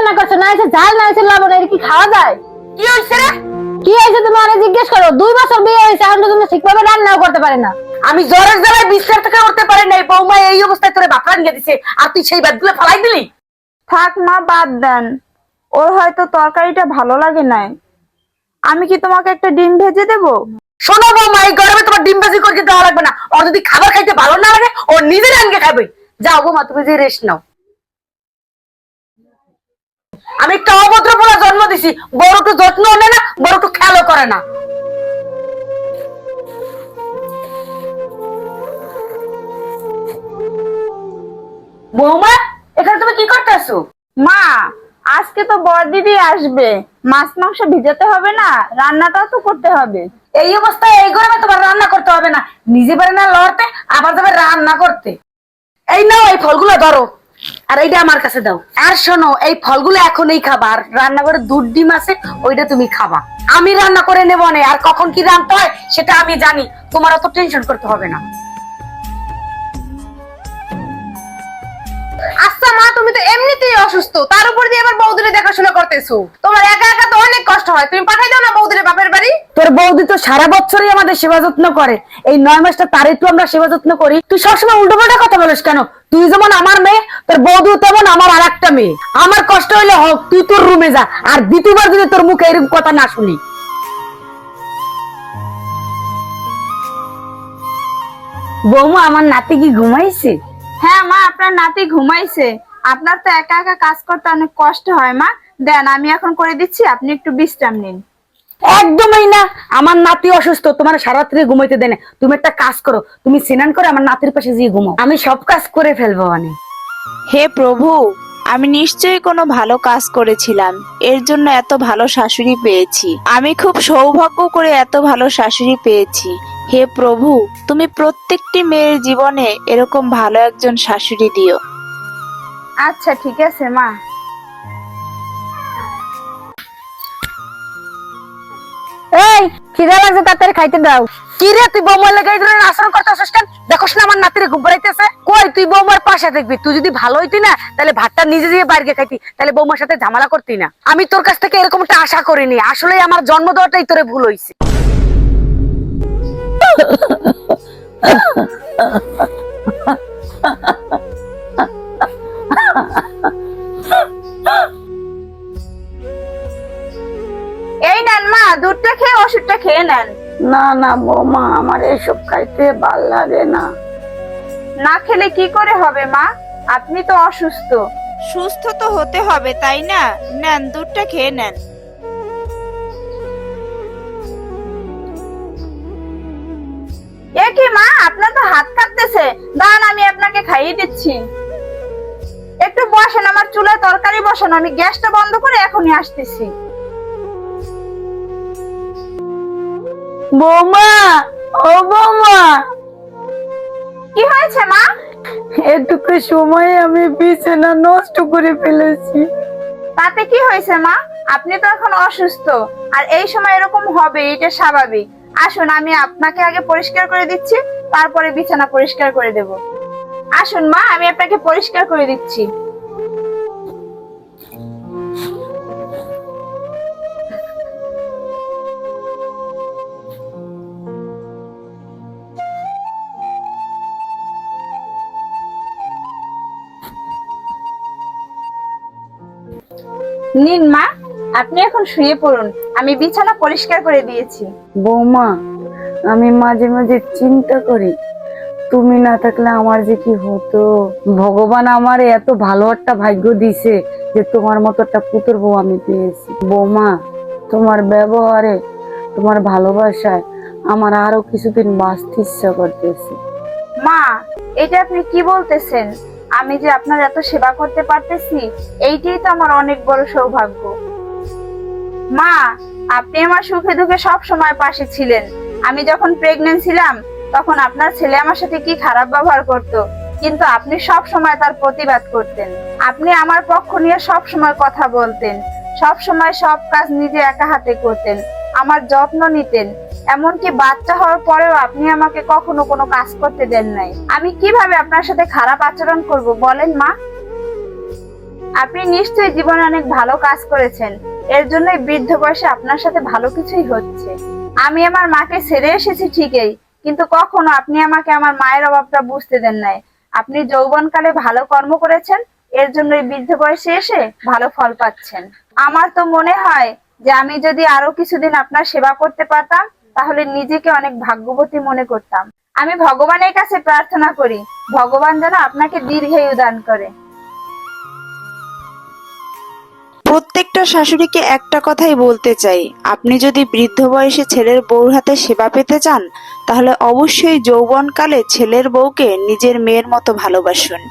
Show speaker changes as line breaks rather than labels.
রান্না করছো? না এসে ঝাল না এসে লবণ, এটা কি খাওয়া যায়?
কি হইছে রে?
কি হয়েছে তুমি অনেক জিজ্ঞেস করো? 2 বছর বিয়ে হয়েছে, এখন তো তুমি ঠিকভাবে রান্নাও করতে পারে না।
আমি জ্বরের জ্বালায় বিছানা থেকে উঠতে পারি নাই, বৌমা এই অবস্থায় তোরে বাপ রান্না দিছে, আর তুই সেই ভাতগুলো ফালাই দিলি।
থাক মা, বাদ দেন। ওর হয়তো তরকারিটা ভালো লাগে নাই। আমি কি তোমাকে একটা ডিম ভেজে দেবো?
শোনো বৌমা, এই গরমে তোমার ডিম ভাজি করে দেওয়া লাগবে না। ওর যদি খাবার খাইতে ভালো না লাগে, ও নিজে রান্না খাবে। যাও বৌমা, তুমি যে রেস্ট নাও। আমি একটা অভদ্র পোলা জন্ম দিছি, বড় একটু যত্ন নেয় না, বড় একটু খেয়ালও করে না। বৌমা, এখানে তুমি কি করতেছো?
মা, আজকে তো বড়দিদি আসবে, মাছ মাংস ভিজাতে হবে না, রান্নাটাও তো করতে হবে।
এই অবস্থায় এই গরমে তোমার রান্না করতে হবে না, নিজে পারে না লড়তে, আবার যাবে রান্না করতে। এই নাও, এই ফলগুলো ধরো, আর এইটা আমার কাছে দাও। আর শোনো, এই ফলগুলো এখনই খাবা, আর রান্না করে দুধ ডিম আছে, ওইটা তুমি খাবা। আমি রান্না করে নেবো না, আর কখন কি রান্না হয় সেটা আমি জানি, তোমার অত টেনশন করতে হবে না।
আচ্ছা মা, তুমি তো এমনিতেই অসুস্থ, তার উপর দিয়ে আবার বৌদিরে দেখাশোনা করতেছো। তোমার একা একা তো অনেক কষ্ট হয়, তুমি পাঠাই দাও না বৌদিরে বাপের বাড়ি।
তোর বৌদি তো সারা বছরই আমাদের সেবা যত্ন করে, এই 9 মাসটা তার একটু আমরা সেবা যত্ন করি। তুই সবসময় উল্টো পাল্টা কথা বলিস কেন? তুই যেমন আমার মেয়ে, তোর বৌদিও তেমন আমার আর একটা মেয়ে। আমার কষ্ট হইলে হোক, তুই তোর রুমে যা, আর দ্বিতীয়বার যদি তোর মুখে এরকম কথা না শুনি। বৌমা, আমার নাতি কি ঘুমাইছে?
হ্যাঁ মা, আপনার নাতি ঘুমাইছে। আপনার তো একা একা কাজ করতে অনেক কষ্ট হয় মা। দেন, আমি এখন করে দিচ্ছি, আপনি একটু বিশ্রাম নিন।
একদমই না, আমার নাতি অসুস্থ, তোমার সারা রাত্রি ঘুমাইতে দেয় না। তুমি একটা কাজ করো, তুমি স্নান করে আমার নাতির পাশে গিয়ে ঘুমাও, আমি সব কাজ করে ফেলবো। মানে
হে প্রভু, আমি নিশ্চয়ই কোনো ভালো কাজ করেছিলাম, এর জন্য এত ভালো শাশুড়ি পেয়েছি। আমি খুব সৌভাগ্য করে এত ভালো শাশুড়ি পেয়েছি। হে প্রভু, তুমি প্রত্যেকটি মেয়ের জীবনে এরকম ভালো একজন শাশুড়ি দিও।
আচ্ছা ঠিক আছে মা।
এই খিদা লাগছে, তাড়াতাড়ি খাইতে দাও।
কি রে, তুই বৌমার লেগে এই ধরনের আচরণ করতেছিস কেন? দেখোস না আমার নাতিরে ঘুম পাড়াইতেছে। কই, তুই বৌমার পাশে দেখবি। তুই যদি ভালো হইতি না, তাহলে ভাতটা নিজে দিয়ে বাইরে খাইতি, তাহলে বৌমার সাথে ঝামেলা করতি না। আমি তোর কাছ থেকে এরকম একটা আশা করিনি। আসলে আমার জন্ম দেওয়াটাই তোরে ভুল হইছে।
এই নেন মা, দুধটা খেয়ে ওষুধটা খেয়ে নেন।
না না বৌমা, আমার এসব খাইতে ভাল লাগে না।
না খেলে কি করে হবে মা? আপনি তো অসুস্থ।
সুস্থ তো হতে হবে, তাই না? নেন, দুধটা খেয়ে নেন।
এ কি মা, আপনার তো হাত কাঁপতেছে। দাঁড়ান, আমি আপনাকে খাইয়ে দিচ্ছি। একটু বসেন, আমার চুলায় তরকারি বসানো, আমি গ্যাসটা বন্ধ করে এখনই আসতেছি।
বৌমা, ও বৌমা,
কি হয়েছে মা?
এটুকু সময়ে আমি বিছানা নষ্ট করে ফেলেছি।
তাতে কি হয়েছে মা? আপনি তো এখন অসুস্থ, আর এই সময় এরকম হবে, এটা স্বাভাবিক। আসুন, আমি আপনাকে আগে পরিষ্কার করে দিচ্ছি, তারপরে বিছানা পরিষ্কার করে দেব। আসুন মা, আমি আপনাকে পরিষ্কার করে দিচ্ছি। নিন মা, আপনি এখন শুয়ে পড়ুন, আমি বিছানা পরিষ্কার করে দিয়েছি।
বৌমা, আমি মাঝে মাঝে চিন্তা করি, তুমি না থাকলে আমার যে কি হতো। ভগবান আমার এত ভালো একটা ভাগ্য দিছে যে তোমার মতো একটা পুতুর বউ আমি পেয়েছি। বৌমা, তোমার ব্যবহারে, তোমার ভালোবাসায় আমার আরো কিছুদিন বাঁচতে ইচ্ছা করতেছে।
মা, এটা আপনি কি বলতেছেন? আমি যে আপনার এত সেবা করতে পারতেছি, এইটাই তো আমার অনেক বড় সৌভাগ্য। মা, আপনি আমার সুখে দুঃখে সব সময় পাশে ছিলেন। আমি যখন প্রেগন্যান্ট ছিলাম, তখন আপনার ছেলে আমার সাথে কি খারাপ ব্যবহার করত, কিন্তু আপনি সব সময় তার প্রতিবাদ করতেন। আপনি আমার পক্ষ নিয়ে সব সময় কথা বলতেন, সব সময় সব কাজ নিজে একা হাতে করতেন, আমার যত্ন নিতেন। এমনকি বাচ্চা হওয়ার পরেও আপনি আমাকে কখনো কোনো কাজ করতে দেন নাই। আমি কিভাবে আপনার সাথে খারাপ আচরণ করব বলেন মা? আপনি নিশ্চয়ই জীবনে অনেক ভালো কাজ করেছেন, এর জন্যই বৃদ্ধ বয়সে আপনার সাথে ভালো কিছুই হচ্ছে। আমি আমার মাকে ছেড়ে এসেছি ঠিকই, কিন্তু কখনো আপনি আমাকে আমার মায়ের অভাবটা বুঝতে দেন নাই। আপনি যৌবনকালে ভালো কর্ম করেছেন, এর জন্যই বৃদ্ধ বয়সে এসে ভালো ফল পাচ্ছেন। আমার তো মনে হয় যে আমি যদি আরো কিছুদিন আপনার সেবা করতে পারতাম, তাহলে নিজেকে অনেক ভাগ্যবতী মনে করতাম। আমি ভগবানের কাছে প্রার্থনা করি, ভগবান যেন আপনাকে দীর্ঘায়ু দান করে।
প্রত্যেকটা শাশুড়িকে একটা কথাই বলতে চাই, আপনি যদি বৃদ্ধ বয়সে ছেলের বউর হাতে সেবা পেতে চান, তাহলে অবশ্যই যৌবনকালে ছেলের বউকে নিজের মেয়ের মতো ভালোবাসুন।